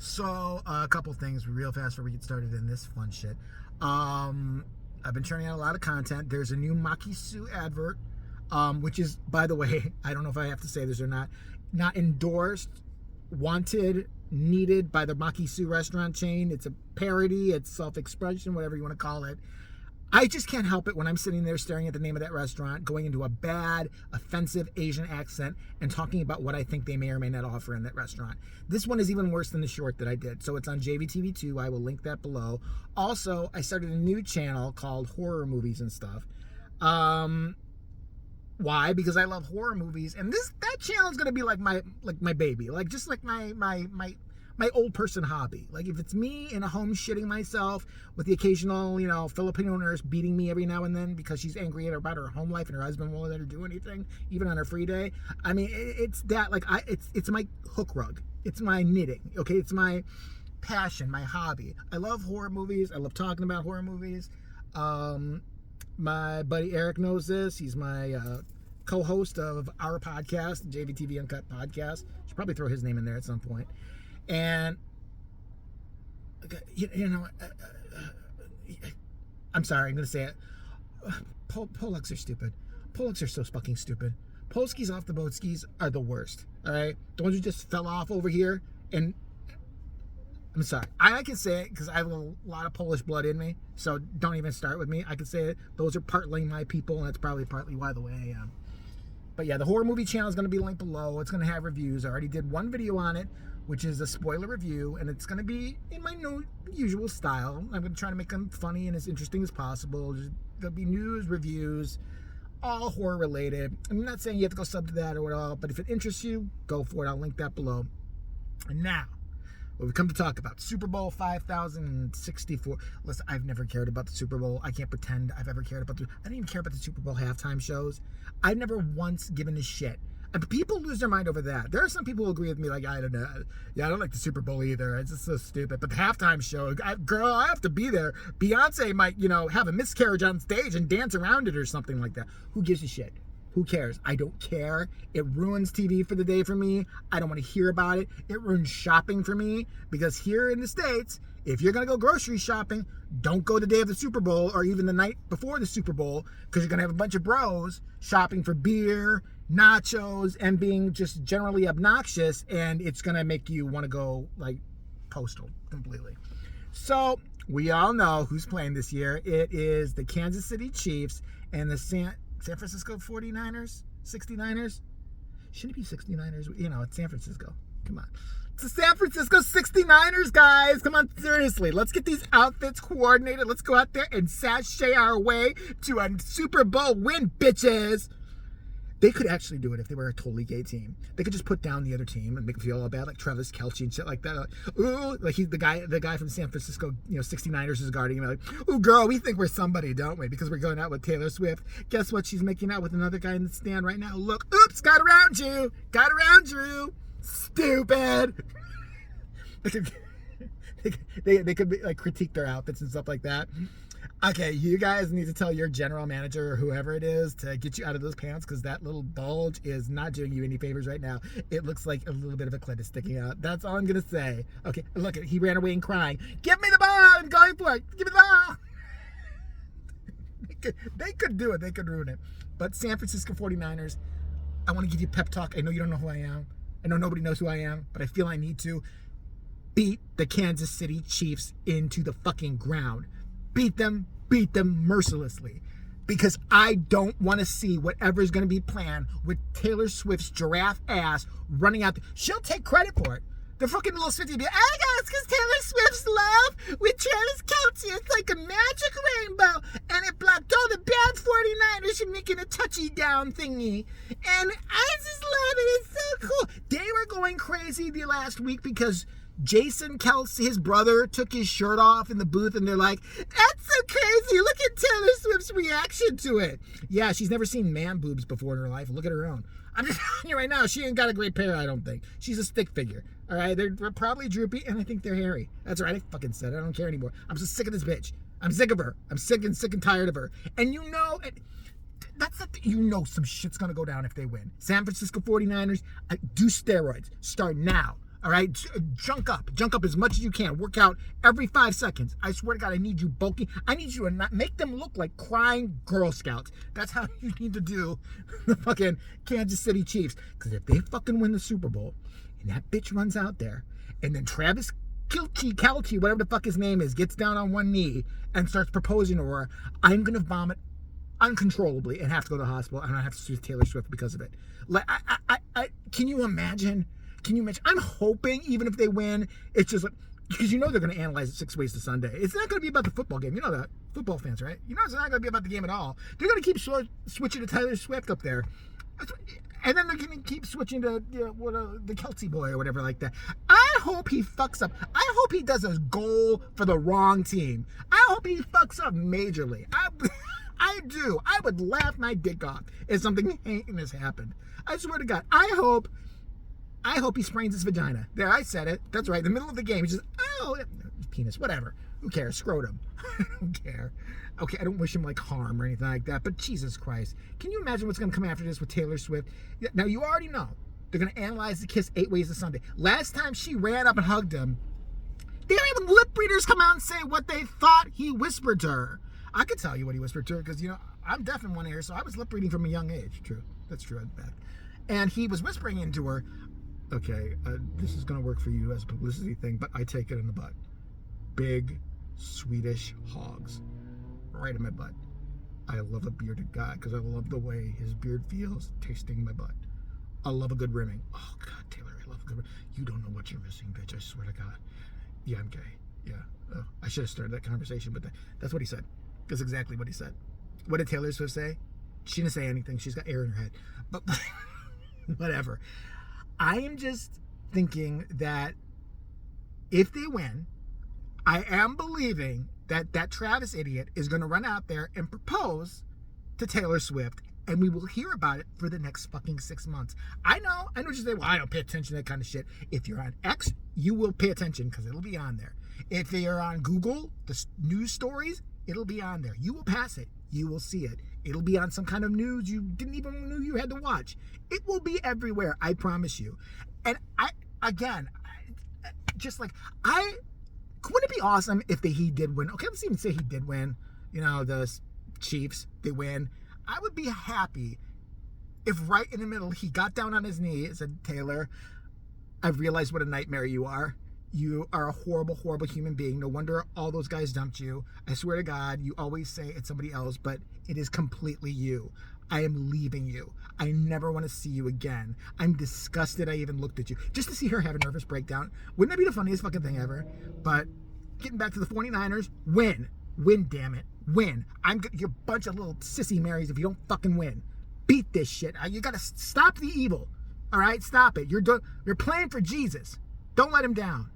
So, a couple things real fast before we get started in this fun shit. I've been churning out a lot of content. There's a new Maki Sue advert, which is, by the way, I don't know if I have to say this or not endorsed, wanted, needed by the Maki Sue restaurant chain. It's a parody, it's self-expression, whatever you want to call it. I just can't help it when I'm sitting there staring at the name of that restaurant, going into a bad, offensive Asian accent and talking about what I think they may or may not offer in that restaurant. This one is even worse than the short that I did. So it's on JVTV2. I will link that below. Also, I started a new channel called Horror Movies and Stuff. Why? Because I love horror movies, and that channel is gonna be like my baby, like just like my old person hobby. Like if it's me in a home shitting myself with the occasional, Filipino nurse beating me every now and then because she's angry about her home life and her husband won't let her do anything, even on her free day. I mean, it's that, like, it's my hook rug. It's my knitting. Okay, it's my passion, my hobby. I love horror movies. I love talking about horror movies. My buddy Eric knows this. He's my co-host of our podcast, JVTV Uncut Podcast. Should probably throw his name in there at some point. And I'm sorry, I'm gonna say it. Polacks are stupid. Polacks are so fucking stupid. Polskis off the boat skis are the worst. All right, the ones who just fell off over here. And I'm sorry, I can say it because I have a lot of Polish blood in me. So don't even start with me. I can say it. Those are partly my people, and that's probably partly why the way I am. But yeah, the horror movie channel is going to be linked below. It's going to have reviews. I already did one video on it, which is a spoiler review, and it's going to be in my usual style. I'm going to try to make them funny and as interesting as possible. There'll be news, reviews, all horror related. I'm not saying you have to go sub to that or at all, but if it interests you, go for it. I'll link that below. And now, what we come to talk about, Super Bowl 5064. Listen, I've never cared about the Super Bowl. I can't pretend I've ever cared about I didn't even care about the Super Bowl halftime shows. I've never once given a shit. And people lose their mind over that. There are some people who agree with me, like, I don't know. Yeah, I don't like the Super Bowl either. It's just so stupid. But the halftime show, girl, I have to be there. Beyonce might, have a miscarriage on stage and dance around it or something like that. Who gives a shit? Who cares? I don't care. It ruins TV for the day for me. I don't want to hear about it. It ruins shopping for me because here in the States, if you're going to go grocery shopping, don't go the day of the Super Bowl or even the night before the Super Bowl because you're going to have a bunch of bros shopping for beer, nachos, and being just generally obnoxious, and it's going to make you want to go, like, postal completely. So we all know who's playing this year. It is the Kansas City Chiefs and the San Francisco 49ers, 69ers. Shouldn't it be 69ers? It's San Francisco. Come on. It's the San Francisco 69ers, guys. Come on, seriously. Let's get these outfits coordinated. Let's go out there and sashay our way to a Super Bowl win, bitches. They could actually do it if they were a totally gay team. They could just put down the other team and make them feel all bad, like Travis Kelce and shit like that. Like, ooh, like the guy from San Francisco, 69ers is guarding him. Like, ooh, girl, we think we're somebody, don't we? Because we're going out with Taylor Swift. Guess what? She's making out with another guy in the stand right now. Look, oops, got around you. Stupid. They could be, like, critique their outfits and stuff like that. Okay, you guys need to tell your general manager or whoever it is to get you out of those pants because that little bulge is not doing you any favors right now. It looks like a little bit of a clit is sticking out. That's all I'm going to say. Okay, look, he ran away and crying. Give me the ball! I'm going for it! Give me the ball! They could do it. They could ruin it. But San Francisco 49ers, I want to give you a pep talk. I know you don't know who I am. I know nobody knows who I am, but I feel I need to beat the Kansas City Chiefs into the fucking ground. Beat them mercilessly, because I don't want to see whatever's going to be planned with Taylor Swift's giraffe ass running out. She'll take credit for it. The fucking little Swiftie will be, oh yeah, it's because Taylor Swift's love with Travis Kelce. It's like a magic rainbow, and it blocked all the bad 49ers from making a touchy down thingy. And I just love it. It's so cool. They were going crazy the last week because Jason Kelce, his brother, took his shirt off in the booth, and they're like, that's so crazy. Look at Taylor Swift's reaction to it. Yeah, she's never seen man boobs before in her life. Look at her own. I'm just telling you right now, she ain't got a great pair, I don't think. She's a stick figure. All right, they're probably droopy, and I think they're hairy. That's right, I fucking said it. I don't care anymore. I'm so sick of this bitch. I'm sick of her. I'm sick and tired of her. And that's the thing. Some shit's going to go down if they win. San Francisco 49ers, do steroids. Start now. All right, junk up as much as you can. Work out every 5 seconds. I swear to God, I need you bulky. I need you to not make them look like crying Girl Scouts. That's how you need to do the fucking Kansas City Chiefs. Because if they fucking win the Super Bowl, and that bitch runs out there, and then Travis Kelce, whatever the fuck his name is, gets down on one knee and starts proposing to her, I'm gonna vomit uncontrollably and have to go to the hospital, and I have to sue Taylor Swift because of it. Like, can you imagine? Can you imagine? I'm hoping, even if they win, it's just like, because you know they're going to analyze it 6 ways to Sunday. It's not going to be about the football game. You know that. Football fans, right? You know it's not going to be about the game at all. They're going to keep switching to Taylor Swift up there. And then they're going to keep switching to the Kelce boy or whatever like that. I hope he fucks up. I hope he does a goal for the wrong team. I hope he fucks up majorly. I do. I would laugh my dick off if something heinous happened. I swear to God. I hope he sprains his vagina. There, I said it. That's right. In the middle of the game, he's just, penis, whatever. Who cares? Scrotum. I don't care. Okay, I don't wish him like harm or anything like that, but Jesus Christ. Can you imagine what's going to come after this with Taylor Swift? Now, you already know. They're going to analyze the kiss 8 ways to Sunday. Last time she ran up and hugged him, they don't even lip readers come out and say what they thought he whispered to her. I could tell you what he whispered to her because, I'm deaf in one ear, so I was lip reading from a young age. True. That's true, in fact. And he was whispering into her, okay, this is going to work for you as a publicity thing, but I take it in the butt. Big Swedish hogs. Right in my butt. I love a bearded guy because I love the way his beard feels tasting my butt. I love a good rimming. Oh, God, Taylor, I love a good rimming. You don't know what you're missing, bitch. I swear to God. Yeah, I'm gay. Yeah. Oh, I should have started that conversation, but that's what he said. That's exactly what he said. What did Taylor Swift say? She didn't say anything. She's got air in her head. But whatever. I am just thinking that if they win, I am believing that Travis idiot is going to run out there and propose to Taylor Swift, and we will hear about it for the next fucking 6 months. I know you say, well, I don't pay attention to that kind of shit. If you're on X, you will pay attention because it'll be on there. If you're on Google, the news stories, it'll be on there. You will pass it. You will see it. It'll be on some kind of news you didn't even know you had to watch. It will be everywhere, I promise you. And wouldn't it be awesome if he did win? Okay, let's even say he did win. The Chiefs, they win. I would be happy if right in the middle he got down on his knee and said, Taylor, I've realized what a nightmare you are. You are a horrible, horrible human being. No wonder all those guys dumped you. I swear to God, you always say it's somebody else, but it is completely you. I am leaving you. I never want to see you again. I'm disgusted I even looked at you. Just to see her have a nervous breakdown. Wouldn't that be the funniest fucking thing ever? But getting back to the 49ers, win. Win, damn it. Win. You're a bunch of little sissy Marys if you don't fucking win. Beat this shit. You got to stop the evil. All right? Stop it. You're playing for Jesus. Don't let him down.